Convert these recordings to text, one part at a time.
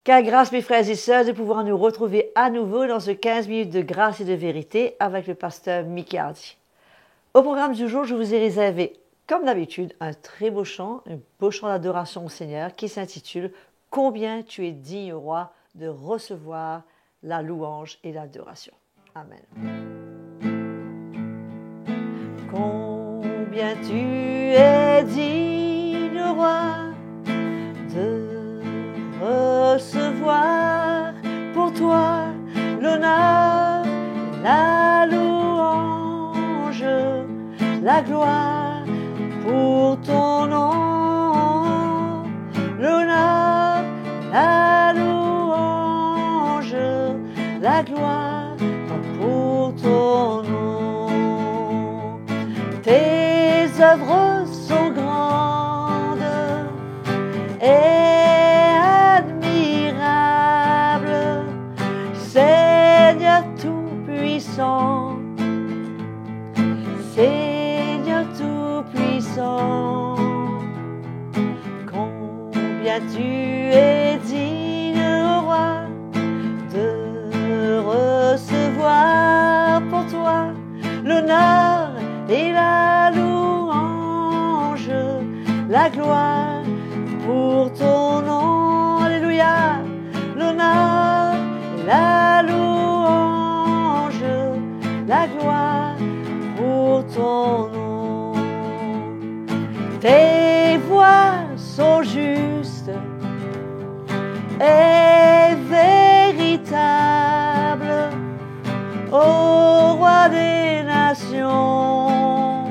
Quelle grâce, mes frères et sœurs, de pouvoir nous retrouver à nouveau dans ce 15 minutes de grâce et de vérité avec le pasteur Mickey Hardy. Au programme du jour, je vous ai réservé, comme d'habitude, un beau chant d'adoration au Seigneur qui s'intitule « Combien tu es digne, roi, de recevoir la louange et l'adoration ». Amen. Combien tu es digne, roi, de recevoir pour toi l'honneur, la louange, la gloire pour ton nom, l'honneur, la louange, la gloire pour ton nom. Tes œuvres sont grandes et admirables, Seigneur tout-puissant, Seigneur tout-puissant. Combien tu es digne, roi, de recevoir pour toi l'honneur et la louange, la gloire pour ton nom. Alléluia. L'honneur et la louange, la gloire pour ton nom. Tes voies sont justes et véritables, ô roi des nations,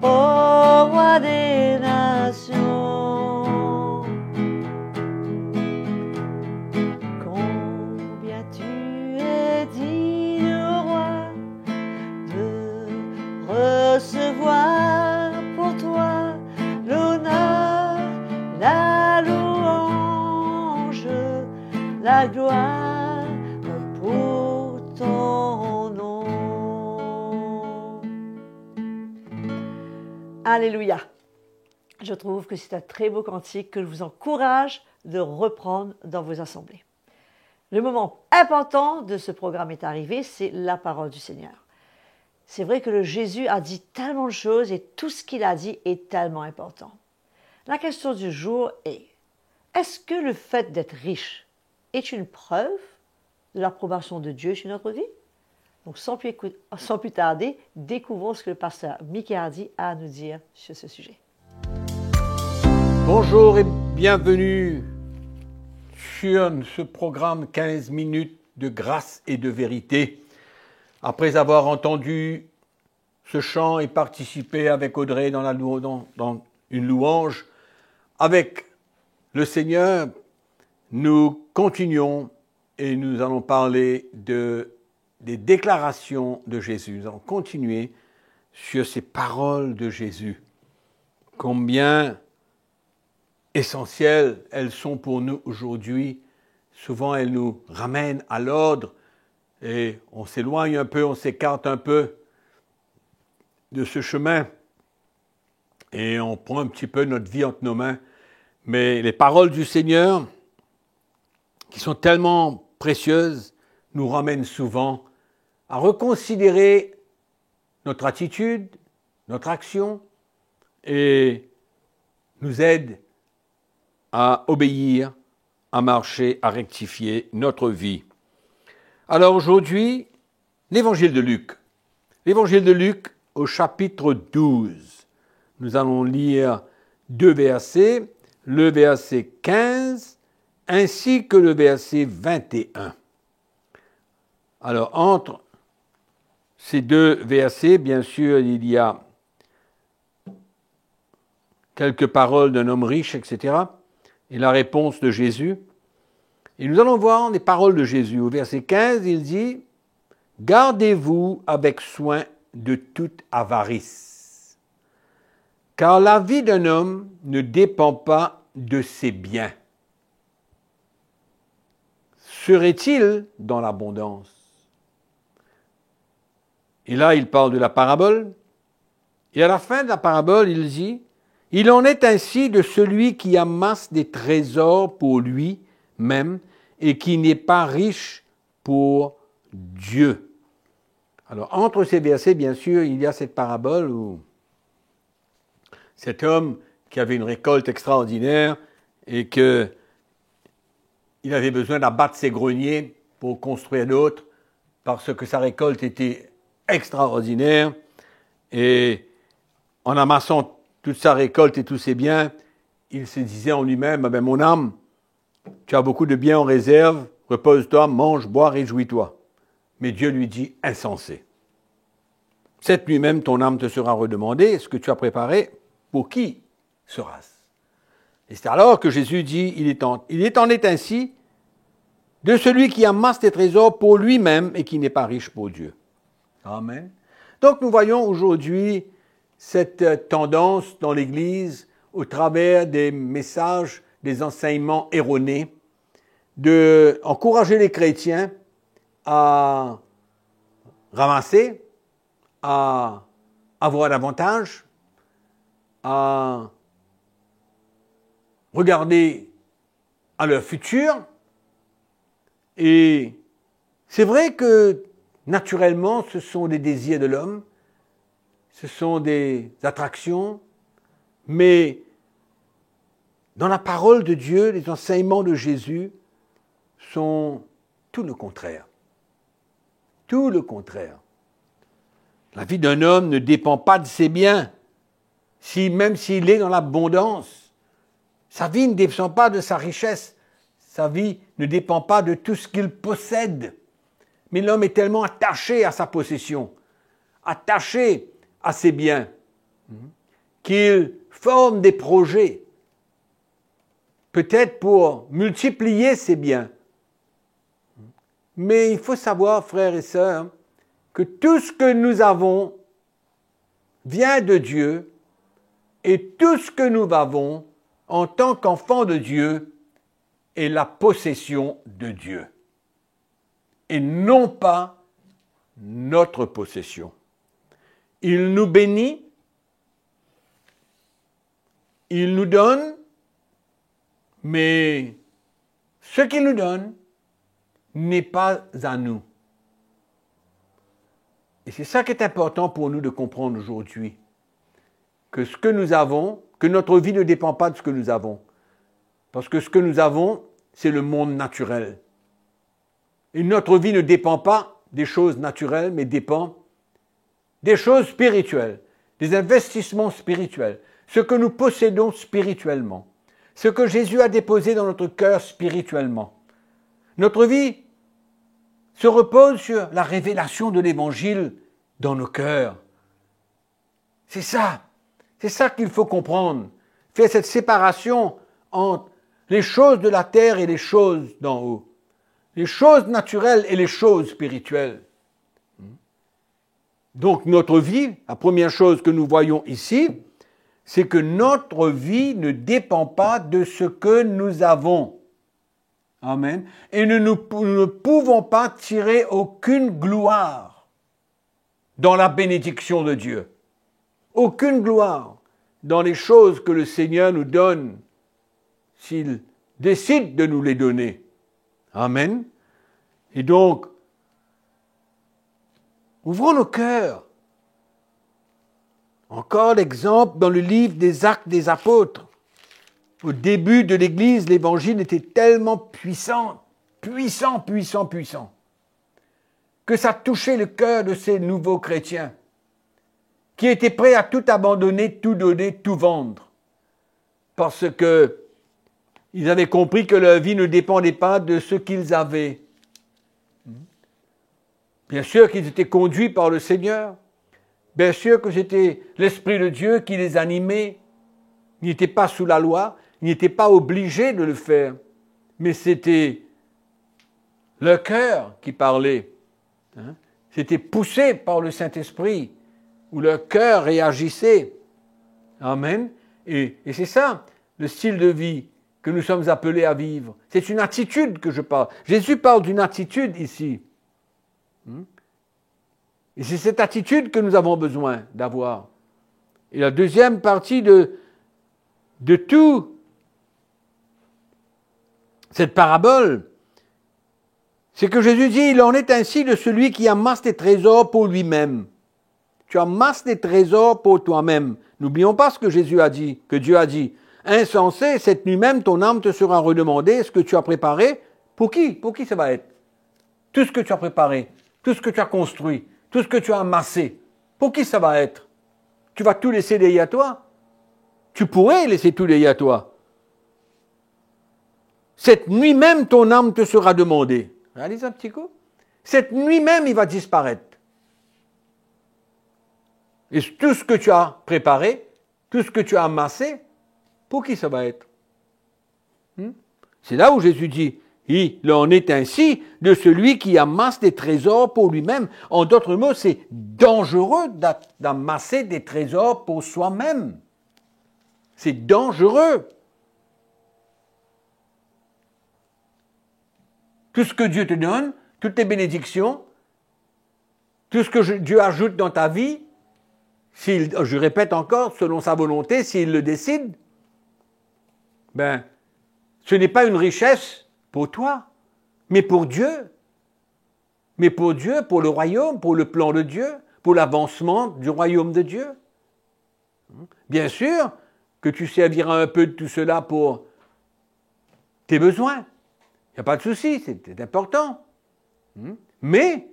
ô roi des nations. Combien tu es digne, roi, de recevoir pour toi l'honneur, la louange, la gloire pour ton nom. Alléluia. Je trouve que c'est un très beau cantique que je vous encourage de reprendre dans vos assemblées. Le moment important de ce programme est arrivé, c'est la parole du Seigneur. C'est vrai que Jésus a dit tellement de choses et tout ce qu'il a dit est tellement important. La question du jour est, est-ce que le fait d'être riche est une preuve de l'approbation de Dieu sur notre vie? Donc sans plus tarder, découvrons ce que le pasteur Mickey Hardy a à nous dire sur ce sujet. Bonjour et bienvenue sur ce programme 15 minutes de grâce et de vérité. Après avoir entendu ce chant et participé avec Audrey dans une louange avec le Seigneur, nous continuons et nous allons parler des déclarations de Jésus. Nous allons continuer sur ces paroles de Jésus. Combien essentielles elles sont pour nous aujourd'hui. Souvent, elles nous ramènent à l'ordre et on s'éloigne un peu, on s'écarte un peu de ce chemin et on prend un petit peu notre vie entre nos mains. Mais les paroles du Seigneur, qui sont tellement précieuses, nous ramènent souvent à reconsidérer notre attitude, notre action et nous aident à obéir, à marcher, à rectifier notre vie. Alors aujourd'hui, l'évangile de Luc. L'évangile de Luc au chapitre 12. Nous allons lire 2 versets, le verset 15 ainsi que le verset 21. Alors entre ces deux versets, bien sûr, il y a quelques paroles d'un homme riche, etc. et la réponse de Jésus. Et nous allons voir les paroles de Jésus. Au verset 15, il dit « Gardez-vous avec soin de toute avarice, car la vie d'un homme ne dépend pas de ses biens. Serait-il dans l'abondance ?» Et là, il parle de la parabole. Et à la fin de la parabole, il dit « Il en est ainsi de celui qui amasse des trésors pour lui, lui-même et qui n'est pas riche pour Dieu. Alors, entre ces versets, bien sûr, il y a cette parabole où cet homme qui avait une récolte extraordinaire et qu'il avait besoin d'abattre ses greniers pour construire d'autres parce que sa récolte était extraordinaire et en amassant toute sa récolte et tous ses biens, il se disait en lui-même, ben, mon âme, tu as beaucoup de biens en réserve, repose-toi, mange, bois, réjouis-toi. Mais Dieu lui dit, insensé. Cette nuit même, ton âme te sera redemandée, ce que tu as préparé, pour qui sera-ce? Et c'est alors que Jésus dit, il est ainsi de celui qui amasse des trésors pour lui-même et qui n'est pas riche pour Dieu. Amen. Donc nous voyons aujourd'hui cette tendance dans l'Église, au travers des messages, des enseignements erronés, d'encourager les chrétiens à ramasser, à avoir davantage, à regarder à leur futur. Et c'est vrai que naturellement, ce sont des désirs de l'homme, ce sont des attractions, mais dans la parole de Dieu, les enseignements de Jésus sont tout le contraire. Tout le contraire. La vie d'un homme ne dépend pas de ses biens, même s'il est dans l'abondance. Sa vie ne dépend pas de sa richesse. Sa vie ne dépend pas de tout ce qu'il possède. Mais l'homme est tellement attaché à sa possession, attaché à ses biens, qu'il forme des projets, peut-être pour multiplier ses biens. Mais il faut savoir, frères et sœurs, que tout ce que nous avons vient de Dieu et tout ce que nous avons en tant qu'enfants de Dieu est la possession de Dieu et non pas notre possession. Il nous bénit, il nous donne, mais ce qu'il nous donne n'est pas à nous. Et c'est ça qui est important pour nous de comprendre aujourd'hui, que ce que nous avons, que notre vie ne dépend pas de ce que nous avons. Parce que ce que nous avons, c'est le monde naturel. Et notre vie ne dépend pas des choses naturelles, mais dépend des choses spirituelles, des investissements spirituels, ce que nous possédons spirituellement, ce que Jésus a déposé dans notre cœur spirituellement. Notre vie se repose sur la révélation de l'Évangile dans nos cœurs. C'est ça qu'il faut comprendre. Faire cette séparation entre les choses de la terre et les choses d'en haut. Les choses naturelles et les choses spirituelles. Donc notre vie, la première chose que nous voyons ici, c'est que notre vie ne dépend pas de ce que nous avons. Amen. Et nous ne pouvons pas tirer aucune gloire dans la bénédiction de Dieu. Aucune gloire dans les choses que le Seigneur nous donne s'il décide de nous les donner. Amen. Et donc, ouvrons nos cœurs. Encore l'exemple dans le livre des Actes des Apôtres. Au début de l'Église, l'Évangile était tellement puissant, que ça touchait le cœur de ces nouveaux chrétiens, qui étaient prêts à tout abandonner, tout donner, tout vendre, parce que ils avaient compris que leur vie ne dépendait pas de ce qu'ils avaient. Bien sûr qu'ils étaient conduits par le Seigneur, bien sûr que c'était l'Esprit de Dieu qui les animait, ils n'étaient pas sous la loi, ils n'étaient pas obligés de le faire, mais c'était leur cœur qui parlait. C'était poussé par le Saint-Esprit, où leur cœur réagissait. Amen. Et c'est ça, le style de vie que nous sommes appelés à vivre. C'est une attitude que je parle. Jésus parle d'une attitude ici. Et c'est cette attitude que nous avons besoin d'avoir. Et la deuxième partie de tout cette parabole, c'est que Jésus dit, il en est ainsi de celui qui amasse des trésors pour lui-même. Tu amasses des trésors pour toi-même. N'oublions pas ce que Jésus a dit, que Dieu a dit. Insensé, cette nuit même, ton âme te sera redemandée. Ce que tu as préparé, pour qui? Pour qui ça va être? Tout ce que tu as préparé, tout ce que tu as construit, tout ce que tu as amassé, pour qui ça va être? Tu vas tout laisser derrière toi? Tu pourrais laisser tout derrière toi. Cette nuit même, ton âme te sera demandée. Réalise un petit coup. Cette nuit même, il va disparaître. Et tout ce que tu as préparé, tout ce que tu as amassé, pour qui ça va être? C'est là où Jésus dit, il en est ainsi de celui qui amasse des trésors pour lui-même. En d'autres mots, c'est dangereux d'amasser des trésors pour soi-même. C'est dangereux. Tout ce que Dieu te donne, toutes les bénédictions, tout ce que Dieu ajoute dans ta vie, je répète encore, selon sa volonté, s'il le décide, ben, ce n'est pas une richesse pour toi, mais pour Dieu. Mais pour Dieu, pour le royaume, pour le plan de Dieu, pour l'avancement du royaume de Dieu. Bien sûr que tu serviras un peu de tout cela pour tes besoins. Il n'y a pas de souci, c'est important. Mais,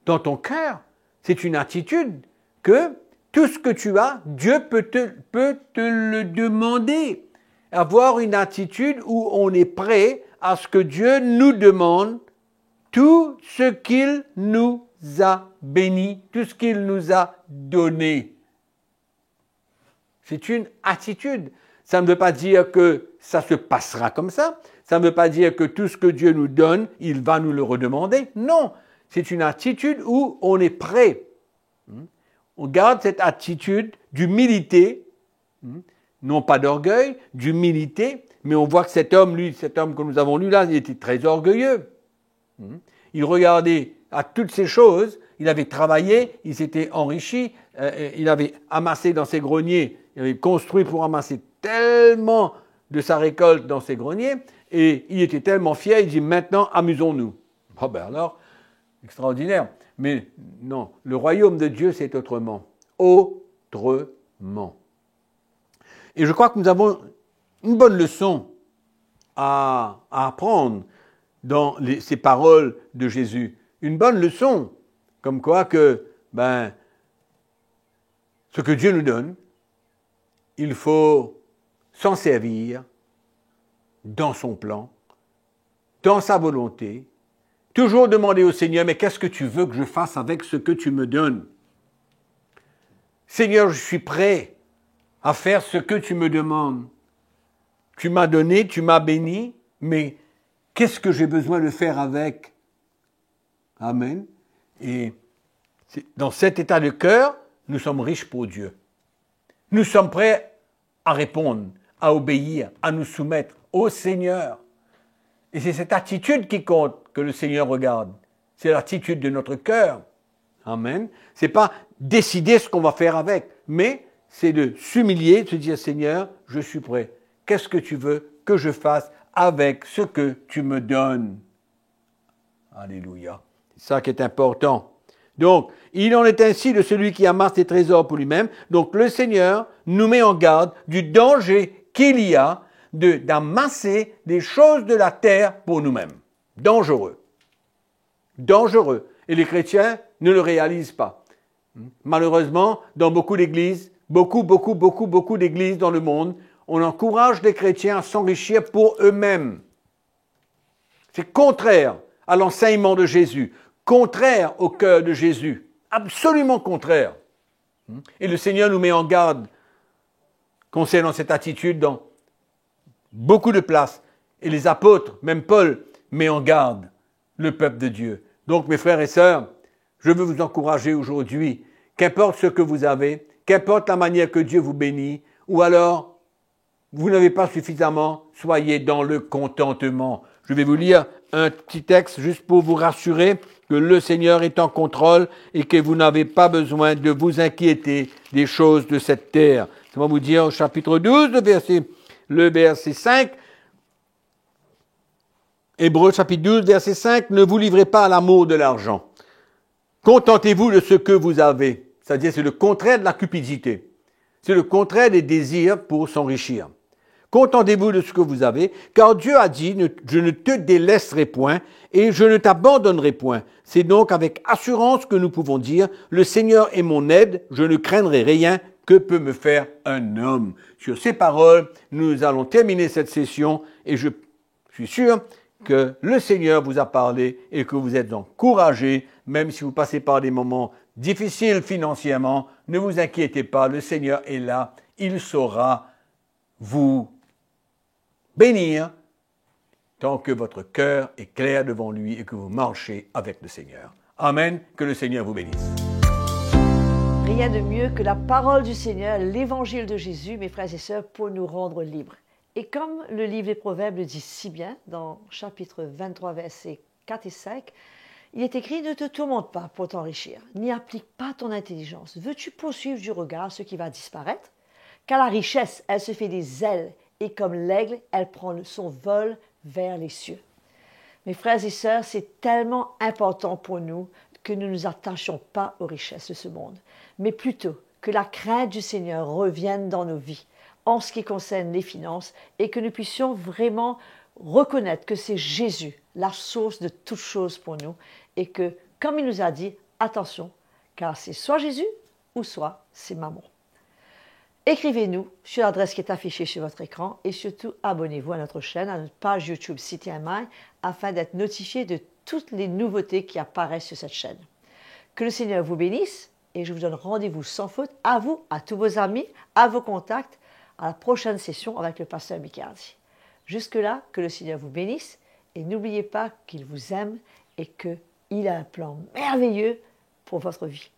dans ton cœur, c'est une attitude que tout ce que tu as, Dieu peut te le demander. Avoir une attitude où on est prêt à ce que Dieu nous demande tout ce qu'il nous a béni, tout ce qu'il nous a donné. C'est une attitude. Ça ne veut pas dire que ça se passera comme ça. Ça ne veut pas dire que tout ce que Dieu nous donne, il va nous le redemander. Non, c'est une attitude où on est prêt. On garde cette attitude d'humilité, non pas d'orgueil, d'humilité, mais on voit que cet homme que nous avons lu là, il était très orgueilleux. Il regardait à toutes ces choses, il avait travaillé, il s'était enrichi, il avait amassé dans ses greniers, il avait construit pour amasser tellement de sa récolte dans ses greniers, et il était tellement fier, il dit maintenant amusons-nous. Oh ben alors, extraordinaire. Mais non, le royaume de Dieu c'est autrement. Autrement. Et je crois que nous avons une bonne leçon à apprendre dans ces paroles de Jésus. Une bonne leçon, comme quoi que, ce que Dieu nous donne, il faut s'en servir dans son plan, dans sa volonté, toujours demander au Seigneur, mais qu'est-ce que tu veux que je fasse avec ce que tu me donnes? Seigneur, je suis prêt à faire ce que tu me demandes. Tu m'as donné, tu m'as béni, mais qu'est-ce que j'ai besoin de faire avec? Amen. Et dans cet état de cœur, nous sommes riches pour Dieu. Nous sommes prêts à répondre, à obéir, à nous soumettre au Seigneur. Et c'est cette attitude qui compte que le Seigneur regarde. C'est l'attitude de notre cœur. Amen. C'est pas décider ce qu'on va faire avec, mais c'est de s'humilier, de se dire Seigneur, je suis prêt. Qu'est-ce que tu veux que je fasse avec ce que tu me donnes? Alléluia. C'est ça qui est important. Donc, il en est ainsi de celui qui amasse des trésors pour lui-même. Donc, le Seigneur nous met en garde du danger qu'il y a d'amasser des choses de la terre pour nous-mêmes. Dangereux. Dangereux. Et les chrétiens ne le réalisent pas. Malheureusement, dans beaucoup d'églises, beaucoup d'églises dans le monde, on encourage les chrétiens à s'enrichir pour eux-mêmes. C'est contraire à l'enseignement de Jésus, contraire au cœur de Jésus, absolument contraire. Et le Seigneur nous met en garde concernant cette attitude dans beaucoup de places. Et les apôtres, même Paul, met en garde le peuple de Dieu. Donc mes frères et sœurs, je veux vous encourager aujourd'hui, qu'importe ce que vous avez, qu'importe la manière que Dieu vous bénit, ou alors vous n'avez pas suffisamment, soyez dans le contentement. Je vais vous lire un petit texte juste pour vous rassurer que le Seigneur est en contrôle et que vous n'avez pas besoin de vous inquiéter des choses de cette terre. Ça va vous dire au chapitre 12, le verset 5. Hébreux chapitre 12, verset 5, ne vous livrez pas à l'amour de l'argent. Contentez-vous de ce que vous avez. C'est-à-dire, c'est le contraire de la cupidité. C'est le contraire des désirs pour s'enrichir. Contentez-vous de ce que vous avez, car Dieu a dit, je ne te délaisserai point et je ne t'abandonnerai point. C'est donc avec assurance que nous pouvons dire, le Seigneur est mon aide, je ne craindrai rien, que peut me faire un homme. Sur ces paroles, nous allons terminer cette session et je suis sûr que le Seigneur vous a parlé et que vous êtes encouragés, même si vous passez par des moments difficiles financièrement, ne vous inquiétez pas, le Seigneur est là, il saura vous bénir tant que votre cœur est clair devant lui et que vous marchez avec le Seigneur. Amen, que le Seigneur vous bénisse. Rien de mieux que la parole du Seigneur, l'évangile de Jésus, mes frères et sœurs, pour nous rendre libres. Et comme le livre des Proverbes le dit si bien, dans chapitre 23, versets 4 et 5, il est écrit « Ne te tourmente pas pour t'enrichir, n'y applique pas ton intelligence. Veux-tu poursuivre du regard ce qui va disparaître? Car la richesse, elle se fait des ailes, et comme l'aigle, elle prend son vol vers les cieux. » Mes frères et sœurs, c'est tellement important pour nous que nous ne nous attachions pas aux richesses de ce monde, mais plutôt que la crainte du Seigneur revienne dans nos vies en ce qui concerne les finances et que nous puissions vraiment reconnaître que c'est Jésus, la source de toutes choses pour nous et que, comme il nous a dit, attention, car c'est soit Jésus ou soit c'est Mammon. Écrivez-nous sur l'adresse qui est affichée sur votre écran et surtout abonnez-vous à notre chaîne, à notre page YouTube CTMI afin d'être notifié de toutes les nouveautés qui apparaissent sur cette chaîne. Que le Seigneur vous bénisse et je vous donne rendez-vous sans faute à vous, à tous vos amis, à vos contacts, à la prochaine session avec le pasteur Micardi. Jusque-là, que le Seigneur vous bénisse et n'oubliez pas qu'il vous aime et qu'il a un plan merveilleux pour votre vie.